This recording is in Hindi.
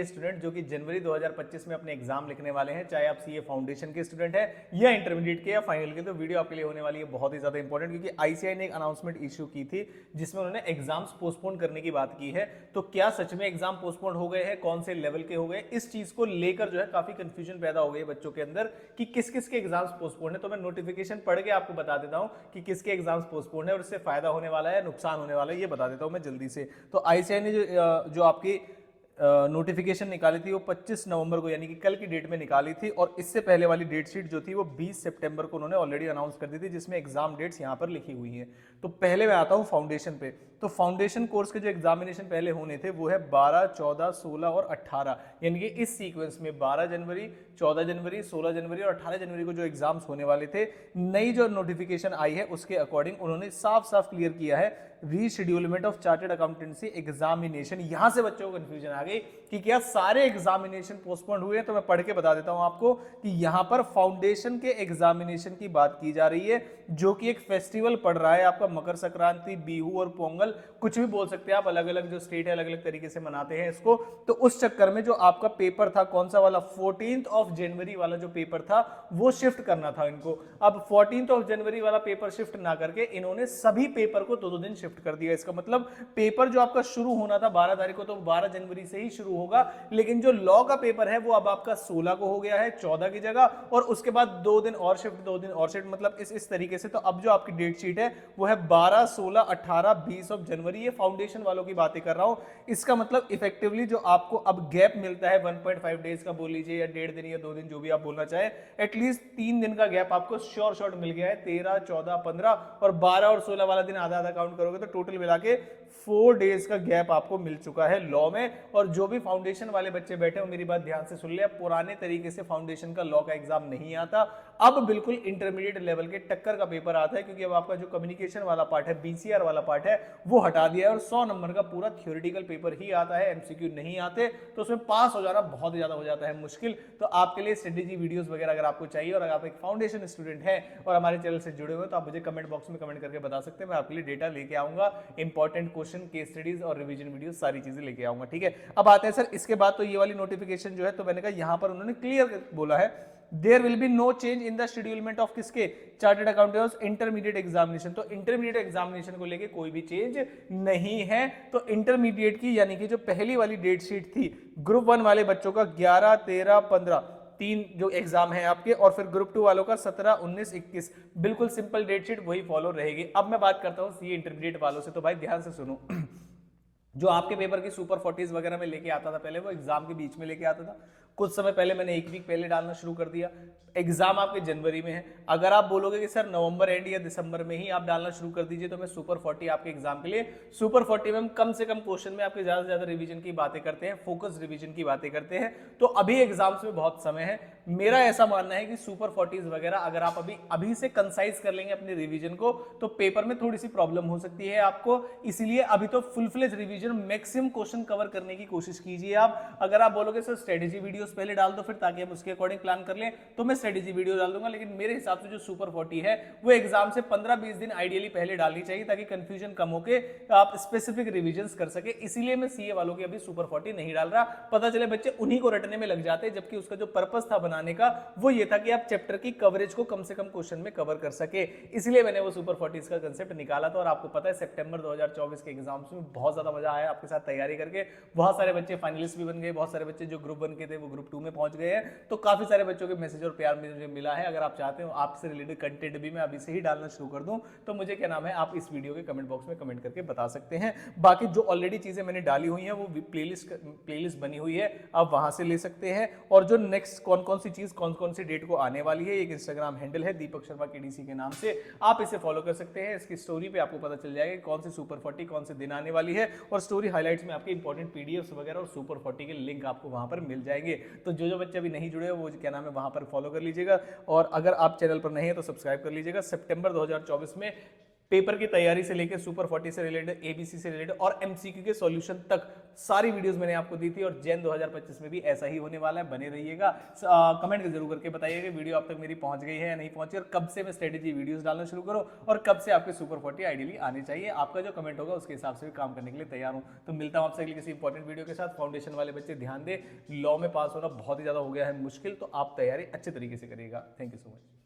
स्टूडेंट जो कि जनवरी 2025 में अपने एग्जाम लिखने वाले हैं, चाहे आप सीए फाउंडेशन के स्टूडेंट हैं या इंटरमीडिएट के या फाइनल के, तो वीडियो आपके लिए होने वाली है बहुत ही ज्यादा इंपॉर्टेंट, क्योंकि आईसीआई ने एक अनाउंसमेंट इशू की थी जिसमें उन्होंने एग्जाम्स पोस्टपोन करने की बात की है। तो क्या सच में एग्जाम पोस्टपोन हो गए हैं, कौन से लेवल के हो गए, इस चीज को लेकर जो है काफी कंफ्यूजन पैदा हो गई है बच्चों के अंदर कि किस किस के एग्जाम्स पोस्टपोन है। तो मैं नोटिफिकेशन पढ़ के आपको बता देता हूं कि किसके एग्जाम्स पोस्टपोन है और इससे फायदा होने वाला है, नुकसान होने वाला है, ये बता देता हूं मैं जल्दी से। तो आईसीआई ने जो आपकी नोटिफिकेशन निकाली थी वो 25 नवंबर को यानी कि कल की डेट में निकाली थी, और इससे पहले वाली डेट शीट जो थी वो 20 सितंबर को उन्होंने ऑलरेडी अनाउंस कर दी थी, जिसमें एग्जाम डेट्स यहां पर लिखी हुई हैं। तो पहले मैं आता हूं फाउंडेशन पे। तो फाउंडेशन कोर्स के जो एग्जामिनेशन पहले होने थे वो है 12, 14, 16 और 18, यानी कि इस सीक्वेंस में 12 जनवरी, 14 जनवरी, 16 जनवरी और 18 जनवरी को जो एग्जाम्स होने वाले थे, नई जो नोटिफिकेशन आई है उसके अकॉर्डिंग उन्होंने साफ साफ क्लियर किया है रीशेड्यूलमेंट ऑफ चार्टर्ड अकाउंटेंसी एग्जामिनेशन। यहां से बच्चों को कंफ्यूजन आ गई कि क्या सारे एग्जामिनेशन पोस्टपोन्ड हुए हैं। तो मैं पढ़ के बता देता हूं आपको कि यहां पर फाउंडेशन के एग्जामिनेशन की बात की जा रही है, जो कि एक फेस्टिवल पड़ रहा है आपका, मकर संक्रांति, बिहू और पोंगल, कुछ भी बोल सकते हैं आप, अलग अलग जो स्टेट है अलग अलग तरीके से मनाते हैं इसको। तो उस चक्कर में जो आपका पेपर था कौन सा वाला, 14 जनवरी वाला जो पेपर था वो शिफ्ट करना था इनको। अब 14 जनवरी वाला पेपर शिफ्ट ना करके इन्होंने सभी पेपर को दो दिन शिफ्ट कर दिया। इसका मतलब पेपर जो आपका शुरू होना था 12 तारीख को, तो 12 जनवरी से ही शुरू होगा, लेकिन जो लॉ का पेपर है वो अब आपका 16 को हो गया है 14 की जगह, और उसके बाद 2 दिन और शिफ्ट, 2 दिन और शिफ्ट, मतलब इस तरीके से। तो अब जो आपकी डेट शीट है वो है 12, 16, 18, 20 ऑफ जनवरी। ये फाउंडेशन वालों की बातें कर रहा हूं। इसका मतलब इफेक्टिवली जो आपको अब गैप मिलता है 1.5 डेज का बोल लीजिए, या 1.5 दिन या 2 दिन, जो भी आप बोलना चाहे, एटलीस्ट 3 दिन का गैप आपको श्योर शॉर्ट मिल गया है। 13, 14, 15 और 12 और 16 वाला दिन आधा आधा काउंट करोगे तो टोटल मिला के 4 डेज का गैप आपको मिल चुका है लॉ में। और जो भी फाउंडेशन वाले बच्चे बैठे हो मेरी बात ध्यान से सुन ले, पुराने तरीके से फाउंडेशन का लॉ का एग्जाम नहीं आता, अब बिल्कुल इंटरमीडिएट लेवल के टक्कर का पेपर आता है, क्योंकि अब आपका जो कम्युनिकेशन वाला पार्ट है, बीसीआर वाला पार्ट है, वो हटा दिया है और 100 नंबर का पूरा थ्योरेटिकल पेपर ही आता है, एमसीक्यू नहीं आते। तो उसमें पास हो जाना बहुत ज्यादा हो जाता है मुश्किल। तो आपके लिए स्ट्रेटेजी वीडियोस वगैरह अगर आपको चाहिए और अगर आप एक फाउंडेशन स्टूडेंट है और हमारे चैनल से जुड़े हुए, तो आप मुझे कमेंट बॉक्स में कमेंट करके बता सकते हैं, मैं आपके लिए डेटा लेके आऊंगा, इंपॉर्टेंट क्वेश्चन, केस स्टडीज और रिवीजन वीडियो, सारी चीजें लेके आऊंगा। ठीक है, अब आते हैं सर इसके बाद। तो ये वाली नोटिफिकेशन जो है, तो मैंने कहा यहां पर उन्होंने क्लियर बोला है, there will be no change in the schedulement of किसके, चार्टर्ड अकाउंटेंट्स इंटरमीडिएट एग्जामिनेशन। तो इंटरमीडिएट एग्जामिनेशन को लेके कोई भी चेंज नहीं है। तो इंटरमीडिएट की यानी कि जो पहली वाली डेट शीट थी ग्रुप 1 वाले बच्चों का 11, 13, 15 3 जो एग्जाम है आपके, और फिर ग्रुप 2 वालों का 17, 19, 21, बिल्कुल सिंपल डेट शीट वही फॉलो रहेगी। अब मैं बात करता हूं सीए इंटरमीडिएट वालों से। तो भाई ध्यान से सुनो, जो आपके पेपर की सुपर 40s वगैरह में लेके आता था पहले, वो एग्जाम के बीच में लेके आता था। कुछ समय पहले मैंने 1 वीक पहले डालना शुरू कर दिया। एग्जाम आपके जनवरी में है, अगर आप बोलोगे कि सर नवंबर एंड या दिसंबर में ही आप डालना शुरू कर दीजिए, तो मैं सुपर 40 आपके एग्जाम के लिए, सुपर 40 में हम कम से कम क्वेश्चन में आपके ज्यादा से ज्यादा रिवीजन की बातें करते हैं, फोकस रिवीजन की बातें करते हैं। तो अभी एग्जाम्स में बहुत समय है। मेरा ऐसा मानना है कि सुपर 40s वगैरह अगर आप अभी से कंसाइज कर लेंगे अपने रिवीजन को, तो पेपर में थोड़ी सी प्रॉब्लम हो सकती है आपको। इसलिए अभी तो full fledge revision, maximum question cover करने की कोशिश कीजिए आप। अगर आप बोलोगे सर स्ट्रेटेजी वीडियोस पहले डाल दो फिर, ताकि हम उसके अकॉर्डिंग प्लान कर लें, तो मैं स्ट्रेटेजी वीडियो डाल दूंगा। लेकिन मेरे हिसाब से जो सुपर 40 है वो एग्जाम से 15-20 दिन आइडियली पहले डालनी चाहिए, ताकि कंफ्यूजन कम होके आप स्पेसिफिक रिवीजंस कर सके। इसीलिए मैं सीए वालों की अभी सुपर 40 नहीं डाल रहा। पता चले बच्चे उन्हीं को रटने में लग जाते, जबकि उसका जो पर्पस था बनाने का वो ये था कि आप चैप्टर की कवरेज को कम से कम क्वेश्चन में कवर कर सके। इसलिए मैंने वो सुपर 40 का कंसेप्ट निकाला था। और आपको पता है सितंबर 2024 के एग्जाम्स में बहुत ज्यादा मजा आया आपके साथ तैयारी करके। बहुत सारे बच्चे फाइनलिस्ट भी बन गए, बहुत सारे बच्चे जो ग्रुप 1 के थे वो ग्रुप 2 में पहुंच गए हैं। तो काफी सारे बच्चों के मैसेज और प्यार मुझे मिला है। अगर आप चाहते हो आपसे रिलेटेड कंटेंट भी मैं अभी से ही डालना शुरू कर दूं, तो मुझे क्या नाम है, आप इस वीडियो के कमेंट बॉक्स में कमेंट करके बता सकते हैं। बाकी जो ऑलरेडी चीजें मैंने डाली हुई हैं वो प्लेलिस्ट बनी हुई है, आप वहां से ले सकते हैं। और जो नेक्स्ट कौन कौन सी चीज कौन कौन सी डेट को आने वाली है, एक इंस्टाग्राम हैंडल है दीपक शर्मा केडीसी के नाम से, आप इसे फॉलो कर सकते हैं। इसकी स्टोरी पे आपको पता चल जाएगा कौन सी सुपर 40 कौन से दिन आने वाली है, और स्टोरी हाइलाइट्स में आपके इंपॉर्टेंट पीडीएफ्स वगैरह और सुपर 40 के लिंक आपको वहां पर मिल जाएंगे। तो जो बच्चे अभी नहीं जुड़े वो क्या नाम है वहां पर फॉलो कर लीजिएगा। और अगर आप चैनल पर नहीं है तो सब्सक्राइब कर लीजिएगा। सितंबर 2024 में पेपर की तैयारी से लेकर सुपर 40 से रिलेटेड, एबीसी से रिलेटेड और एमसीक्यू के सॉल्यूशन तक सारी वीडियोस मैंने आपको दी थी, और जैन 2025 में भी ऐसा ही होने वाला है। बने रहिएगा। कमेंट जरूर करके बताइएगा वीडियो अब तक मेरी पहुंच गई है या नहीं पहुंची, और कब से मैं स्ट्रेटेजी वीडियोस डालना शुरू करूं, और कब से आपके सुपर 40 आइडियली आने चाहिए। आपका जो कमेंट होगा उसके हिसाब से भी काम करने के लिए तैयार हूं। तो मिलता हूं आपसे अगली किसी इंपॉर्टेंट वीडियो के साथ। फाउंडेशन वाले बच्चे ध्यान दें, लॉ में पास होना बहुत ही ज्यादा हो गया है मुश्किल, तो आप तैयारी अच्छे तरीके से करिएगा। Thank you so much.